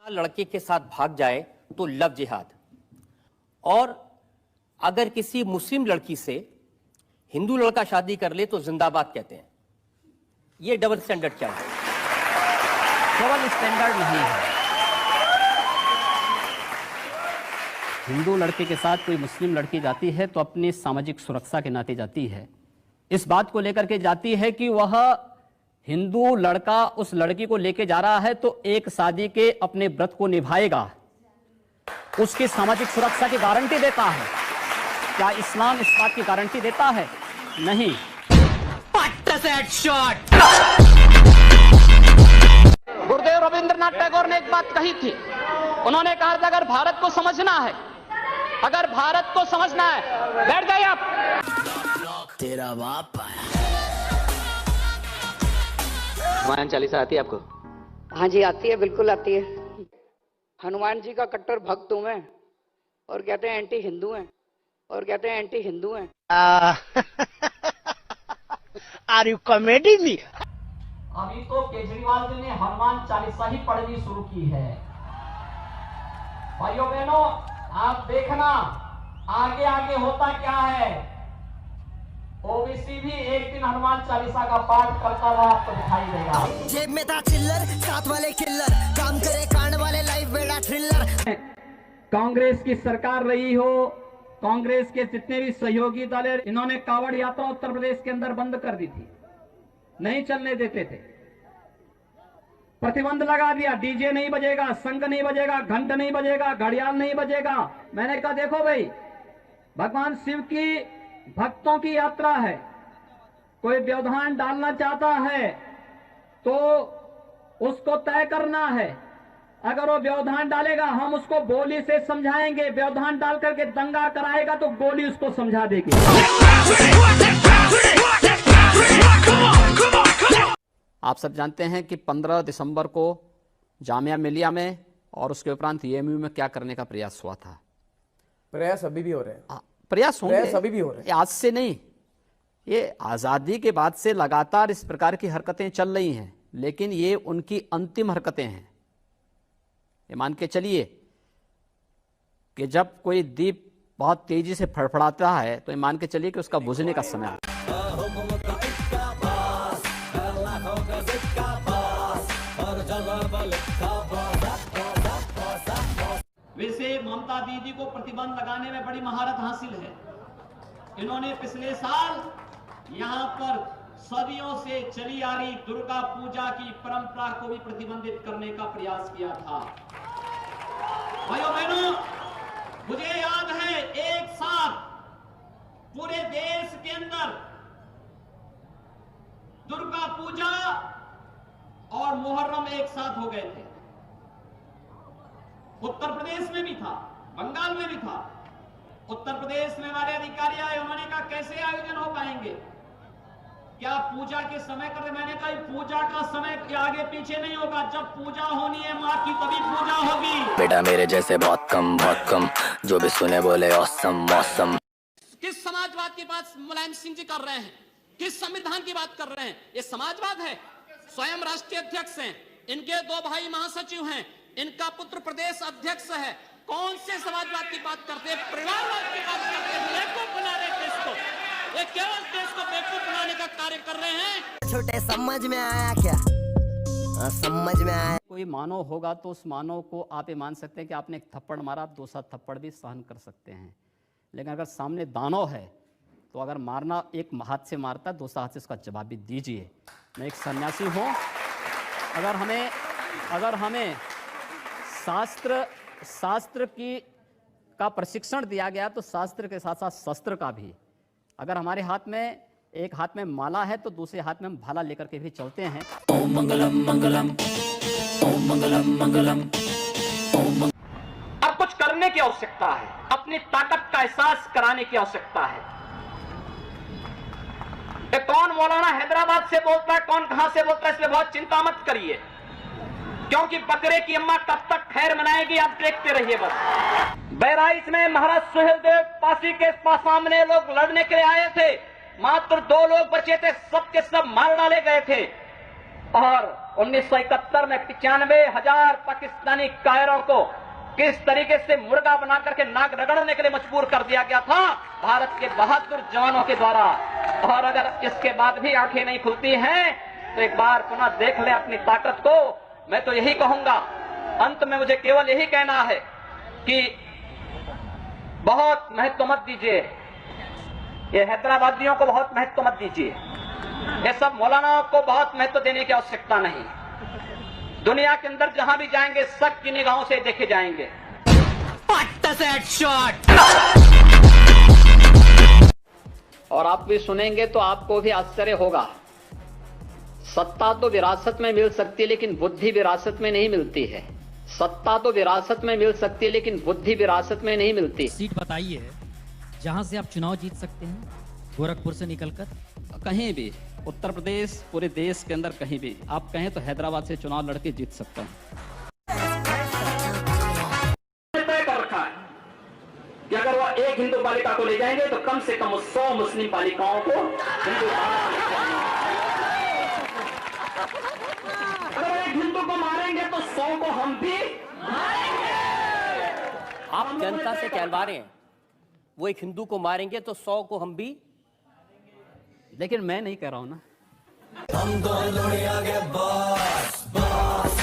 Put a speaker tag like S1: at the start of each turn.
S1: लड़के के साथ भाग जाए तो लव जिहाद, और अगर किसी मुस्लिम लड़की से हिंदू लड़का शादी कर ले तो जिंदाबाद कहते हैं। ये डबल स्टैंडर्ड क्या है?
S2: डबल स्टैंडर्ड नहीं है। हिंदू लड़के के साथ कोई मुस्लिम लड़की जाती है तो अपनी सामाजिक सुरक्षा के नाते जाती है, इस बात को लेकर के जाती है कि वह हिंदू लड़का उस लड़की को लेके जा रहा है तो एक शादी के अपने व्रत को निभाएगा, उसकी सामाजिक सुरक्षा की गारंटी देता है। क्या इस्लाम इस बात की गारंटी देता है? नहीं। गुरुदेव रविंद्रनाथ टैगोर ने एक बात कही थी, उन्होंने कहा था अगर भारत को समझना है, अगर भारत को समझना है, बैठ जाइए आप।
S3: तेरा बाप आया।
S2: हनुमान चालीसा आती है आपको?
S4: हाँ जी आती है, बिल्कुल आती है। हनुमान जी का कट्टर भक्त हूं मैं, और कहते हैं एंटी हिंदू हैं, और कहते हैं एंटी हिंदू हैं।
S3: Are you comedy me?
S2: अभी तो केजरीवाल जी ने हनुमान चालीसा ही पढ़नी शुरू की है। भाइयों बहनों, आप देखना आगे आगे होता क्या है। ओबीसी भी एक दिन हनुमान चालीसा का पाठ करता रहा, आपको दिखाई देगा।
S3: जेब में था चिल्लर, साथ वाले किल्लर, काम करे कांड वाले, लाइफ बेड़ा थ्रिलर।
S5: कांग्रेस की सरकार रही हो, कांग्रेस के जितने भी सहयोगी दल है, इन्होंने कावड़ यात्रा उत्तर प्रदेश के अंदर बंद कर दी थी, नहीं चलने देते थे, प्रतिबंध लगा दिया। डीजे नहीं बजेगा, शंख नहीं बजेगा, घंट नहीं बजेगा, घड़ियाल नहीं बजेगा। मैंने कहा देखो भाई, भगवान शिव की भक्तों की यात्रा है, कोई व्यवधान डालना चाहता है तो उसको तय करना है। अगर वो व्यवधान डालेगा हम उसको गोली से समझाएंगे, व्यवधान डाल करके दंगा कराएगा तो गोली उसको समझा देगी।
S2: आप सब जानते हैं कि 15 दिसंबर को जामिया मिलिया में और उसके उपरांत एएमयू में क्या करने का प्रयास हुआ था।
S6: प्रयास अभी भी हो रहे हैं।
S2: प्रयास होंगे,
S6: प्रयास अभी भी हो रहे हैं।
S2: आज से नहीं, ये आजादी के बाद से लगातार इस प्रकार की हरकतें चल रही हैं, लेकिन ये उनकी अंतिम हरकतें हैं। ये मान के चलिए कि जब कोई दीप बहुत तेजी से फड़फड़ाता है तो ये मान के चलिए कि उसका बुझने का समय आता है।
S7: वैसे ममता दीदी को प्रतिबंध लगाने में बड़ी महारत हासिल है। इन्होंने पिछले साल यहां पर सदियों से चली आ रही दुर्गा पूजा की परंपरा को भी प्रतिबंधित करने का प्रयास किया था। भाइयों बहनों, मुझे याद है एक साथ पूरे देश के अंदर दुर्गा पूजा और मुहर्रम एक साथ हो गए थे। उत्तर प्रदेश में भी था, बंगाल में भी था। उत्तर प्रदेश में हमारे अधिकारी आए, उन्होंने कहा कैसे आयोजन हो पाएंगे, क्या पूजा के समय कर रहे? मैंने कहा पूजा का समय के आगे पीछे नहीं होगा, जब पूजा होनी है माँ की तभी पूजा होगी।
S8: बेटा मेरे जैसे बहुत कम जो भी सुने बोले औसम मौसम।
S7: किस समाजवाद की बात मुलायम सिंह जी कर रहे हैं, किस संविधान की बात कर रहे हैं? ये समाजवाद है। स्वयं राष्ट्रीय अध्यक्ष हैं, इनके 2 भाई महासचिव हैं, इनका पुत्र प्रदेश अध्यक्ष है। कौन से समाजवाद की बात करते हैं? परिवारवाद की बात करते हैं। बेवकूफ बना रहे देश को, ये केवल देश को बेवकूफ बनाने का कार्य कर रहे हैं।
S3: छोटे समझ में आया क्या? समझ में आया।
S2: कोई मानव होगा तो उस मानव को आप ये मान सकते हैं कि आपने एक थप्पड़ मारा, आप दूसरा थप्पड़ भी सहन कर सकते हैं। लेकिन अगर सामने दानव है तो अगर मारना एक हाथ से मारता है, दूसरा हाथ से उसका जवाब भी दीजिए। मैं एक सन्यासी हूँ, अगर हमें शास्त्र का प्रशिक्षण दिया गया तो शास्त्र के साथ साथ शस्त्र का भी। अगर हमारे हाथ में एक हाथ में माला है तो दूसरे हाथ में हम भाला लेकर के भी चलते हैं।
S8: ओम मंगलम मंगलम, ओम मंगलम मंगलम, ओम।
S2: अब कुछ करने की आवश्यकता है, अपनी ताकत का एहसास कराने की आवश्यकता है। कौन मौलाना हैदराबाद से बोलता है, कौन कहां से बोलता है, इसलिए बहुत चिंता मत करिए, क्योंकि बकरे की अम्मा कब तक खैर मनाएगी आप देखते रहिए बस। बहराइच में महाराज सुहेलदेव पासी के सामने लोग लड़ने के लिए आए थे, मात्र 2 लोग बचे थे, सब के सब मार डाले गए थे। और
S5: 1971 में 95,000 पाकिस्तानी कायरों को किस तरीके से मुर्गा बना करके नाक रगड़ने के लिए मजबूर कर दिया गया था भारत के बहादुर जवानों के द्वारा। और अगर इसके बाद भी आंखें नहीं खुलती हैं तो एक बार पुनः देख ले अपनी ताकत को। मैं तो यही कहूंगा, अंत में मुझे केवल यही कहना है कि बहुत महत्व मत दीजिए, ये हैदराबादियों को बहुत महत्व मत दीजिए, ये सब मौलानाओं को बहुत महत्व देने की आवश्यकता नहीं। दुनिया के अंदर जहां भी जाएंगे शक की निगाहों से देखे जाएंगे। और आप भी सुनेंगे तो आपको भी आश्चर्य होगा। सत्ता तो विरासत में मिल सकती है लेकिन बुद्धि विरासत में नहीं मिलती है। सत्ता तो विरासत में मिल सकती है लेकिन बुद्धि विरासत में नहीं मिलती।
S9: सीट बताइए जहां से आप चुनाव जीत सकते हैं, गोरखपुर से निकलकर।
S2: कहीं भी, उत्तर प्रदेश, पूरे देश के अंदर कहीं भी आप कहें तो हैदराबाद से चुनाव लड़के जीत सकता हूं।
S5: तय कर रखा है कि अगर वो एक हिंदू बालिका को ले जाएंगे तो कम से कम 100 मुस्लिम बालिकाओं को हिंदू अगर एक हिंदू को मारेंगे तो 100 को हम भी
S1: आप जनता से कहलवा रहे हैं वो एक हिंदू को मारेंगे तो 100 को हम भी।
S2: लेकिन मैं नहीं कह रहा हूं ना।
S3: हम दोनों आगे बॉस बॉस